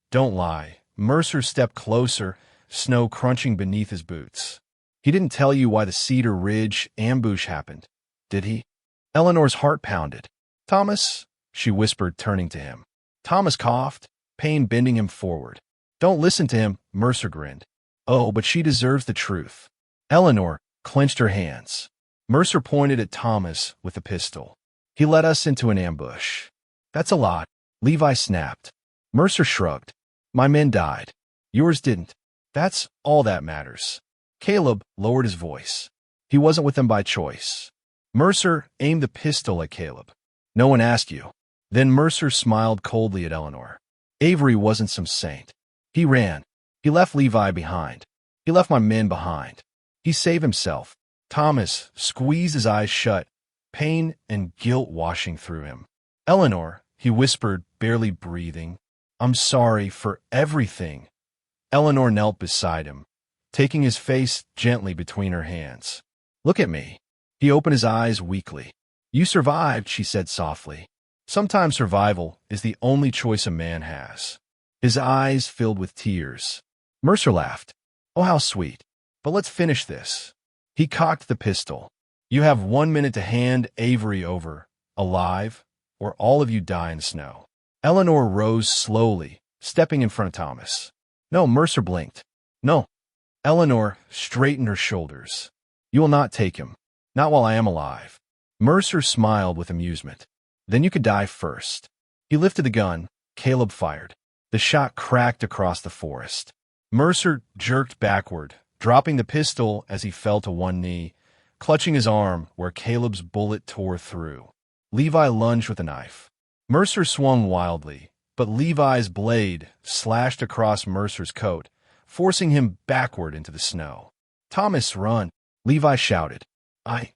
Don't lie. Mercer stepped closer, snow crunching beneath his boots. He didn't tell you why the Cedar Ridge ambush happened, did he? Eleanor's heart pounded. Thomas, she whispered, turning to him. Thomas coughed, pain bending him forward. Don't listen to him, Mercer grinned. Oh, but she deserves the truth. Eleanor clenched her hands. Mercer pointed at Thomas with a pistol. He led us into an ambush. That's a lot, Levi snapped. Mercer shrugged. My men died. Yours didn't. That's all that matters. Caleb lowered his voice. He wasn't with them by choice. Mercer aimed the pistol at Caleb. No one asked you. Then Mercer smiled coldly at Eleanor. Avery wasn't some saint. He ran. He left Levi behind. He left my men behind. He saved himself. Thomas squeezed his eyes shut, pain and guilt washing through him. Eleanor, he whispered, barely breathing, I'm sorry for everything. Eleanor knelt beside him, taking his face gently between her hands. Look at me. He opened his eyes weakly. You survived, she said softly. Sometimes survival is the only choice a man has. His eyes filled with tears. Mercer laughed. Oh, how sweet. But let's finish this. He cocked the pistol. You have 1 minute to hand Avery over, alive, or all of you die in snow. Eleanor rose slowly, stepping in front of Thomas. No, Mercer blinked. No. Eleanor straightened her shoulders. You will not take him. Not while I am alive. Mercer smiled with amusement. Then you could die first. He lifted the gun. Caleb fired. The shot cracked across the forest. Mercer jerked backward, dropping the pistol as he fell to one knee, clutching his arm where Caleb's bullet tore through. Levi lunged with a knife. Mercer swung wildly, but Levi's blade slashed across Mercer's coat, forcing him backward into the snow. Thomas, run! Levi shouted. I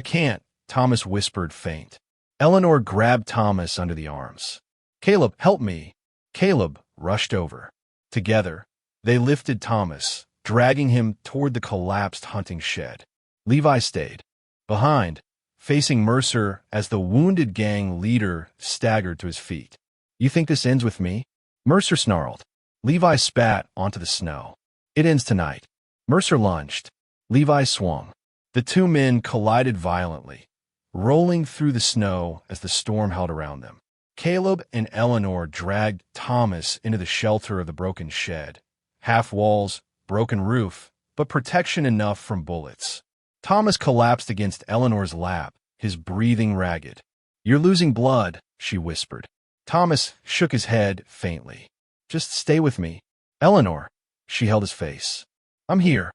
can't, Thomas whispered faint. Eleanor grabbed Thomas under the arms. Caleb, help me! Caleb rushed over. Together, they lifted Thomas, dragging him toward the collapsed hunting shed. Levi stayed behind, facing Mercer as the wounded gang leader staggered to his feet. You think this ends with me? Mercer snarled. Levi spat onto the snow. It ends tonight. Mercer lunged. Levi swung. The two men collided violently, rolling through the snow as the storm held around them. Caleb and Eleanor dragged Thomas into the shelter of the broken shed. Half walls, broken roof, but protection enough from bullets. Thomas collapsed against Eleanor's lap, his breathing ragged. You're losing blood, she whispered. Thomas shook his head faintly. Just stay with me. Eleanor, she held his face. I'm here.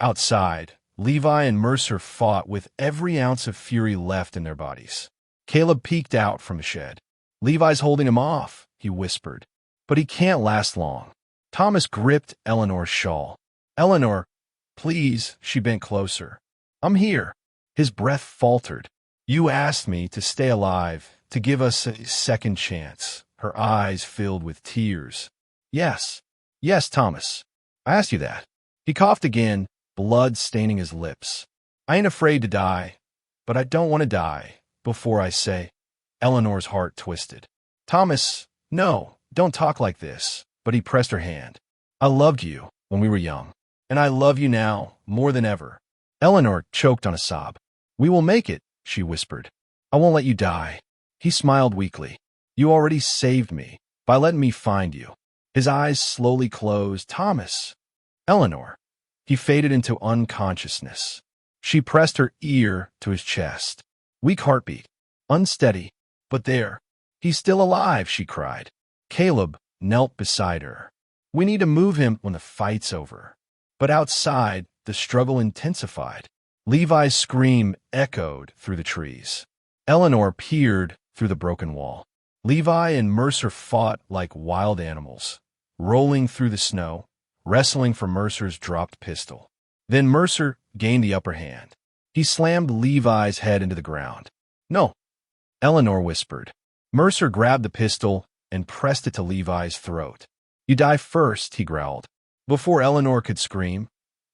Outside, Levi and Mercer fought with every ounce of fury left in their bodies. Caleb peeked out from the shed. Levi's holding him off, he whispered. But he can't last long. Thomas gripped Eleanor's shawl. Eleanor, please, she bent closer. I'm here. His breath faltered. You asked me to stay alive, to give us a second chance. Her eyes filled with tears. Yes, Thomas. I asked you that. He coughed again, blood staining his lips. I ain't afraid to die, but I don't want to die before I say. Eleanor's heart twisted. Thomas, no, don't talk like this. But he pressed her hand. I loved you when we were young, and I love you now more than ever. Eleanor choked on a sob. We will make it, she whispered. I won't let you die. He smiled weakly. You already saved me by letting me find you. His eyes slowly closed. Thomas. Eleanor. He faded into unconsciousness. She pressed her ear to his chest. Weak heartbeat. Unsteady. But there. He's still alive, she cried. Caleb knelt beside her. We need to move him when the fight's over. But outside, the struggle intensified. Levi's scream echoed through the trees. Eleanor peered through the broken wall. Levi and Mercer fought like wild animals, rolling through the snow, wrestling for Mercer's dropped pistol. Then Mercer gained the upper hand. He slammed Levi's head into the ground. No, Eleanor whispered. Mercer grabbed the pistol and pressed it to Levi's throat. You die first, he growled. Before Eleanor could scream,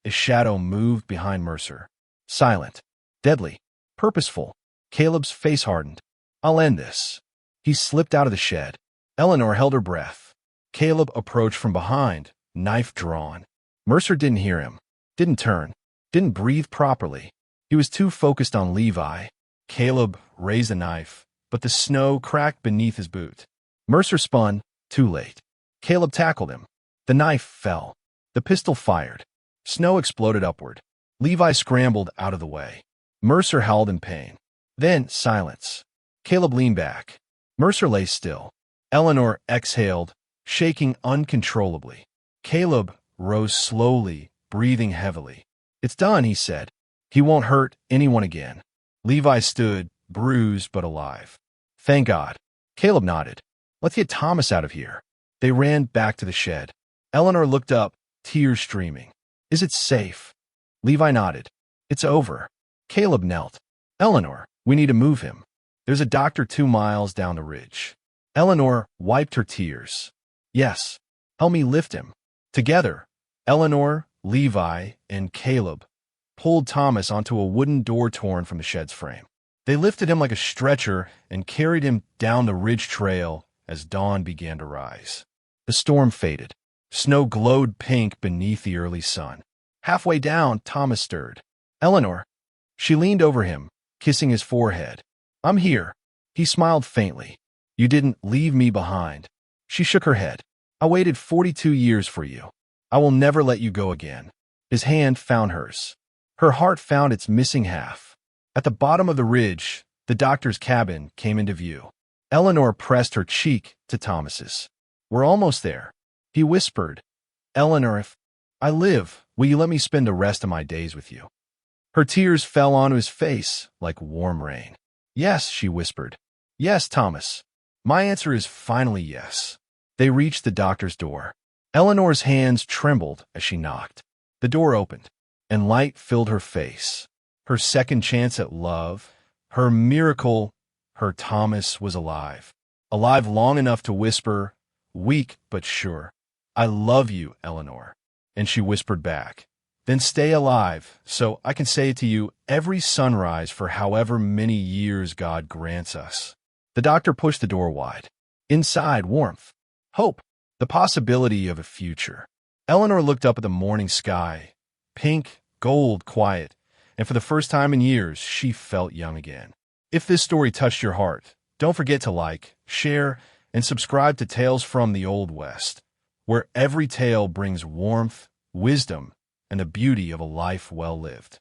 a shadow moved behind Mercer. Silent, deadly, purposeful. Caleb's face hardened. I'll end this. He slipped out of the shed. Eleanor held her breath. Caleb approached from behind, knife drawn. Mercer didn't hear him, didn't turn, didn't breathe properly. He was too focused on Levi. Caleb raised the knife, but the snow cracked beneath his boot. Mercer spun, too late. Caleb tackled him. The knife fell. The pistol fired. Snow exploded upward. Levi scrambled out of the way. Mercer howled in pain. Then silence. Caleb leaned back. Mercer lay still. Eleanor exhaled, shaking uncontrollably. Caleb rose slowly, breathing heavily. "It's done," he said. "He won't hurt anyone again." Levi stood, bruised but alive. "Thank God." Caleb nodded. "Let's get Thomas out of here." They ran back to the shed. Eleanor looked up, tears streaming. "Is it safe?" Levi nodded. "It's over." Caleb knelt. "Eleanor, we need to move him. There's a doctor 2 miles down the ridge." Eleanor wiped her tears. "Yes. Help me lift him." Together, Eleanor, Levi, and Caleb pulled Thomas onto a wooden door torn from the shed's frame. They lifted him like a stretcher and carried him down the ridge trail as dawn began to rise. The storm faded. Snow glowed pink beneath the early sun. Halfway down, Thomas stirred. "Eleanor." She leaned over him, kissing his forehead. "I'm here." He smiled faintly. "You didn't leave me behind." She shook her head. "I waited 42 years for you. I will never let you go again." His hand found hers. Her heart found its missing half. At the bottom of the ridge, the doctor's cabin came into view. Eleanor pressed her cheek to Thomas's. "We're almost there." He whispered, "Eleanor, if I live, will you let me spend the rest of my days with you?" Her tears fell onto his face like warm rain. "Yes," she whispered. "Yes, Thomas. My answer is finally yes." They reached the doctor's door. Eleanor's hands trembled as she knocked. The door opened, and light filled her face. Her second chance at love, her miracle, her Thomas was alive. Alive long enough to whisper, weak but sure, "I love you, Eleanor." And she whispered back, "Then stay alive, so I can say it to you every sunrise for however many years God grants us." The doctor pushed the door wide. Inside, warmth, hope, the possibility of a future. Eleanor looked up at the morning sky, pink, gold, quiet, and for the first time in years, she felt young again. If this story touched your heart, don't forget to like, share, and subscribe to Tales from the Old West, where every tale brings warmth, wisdom, and the beauty of a life well lived.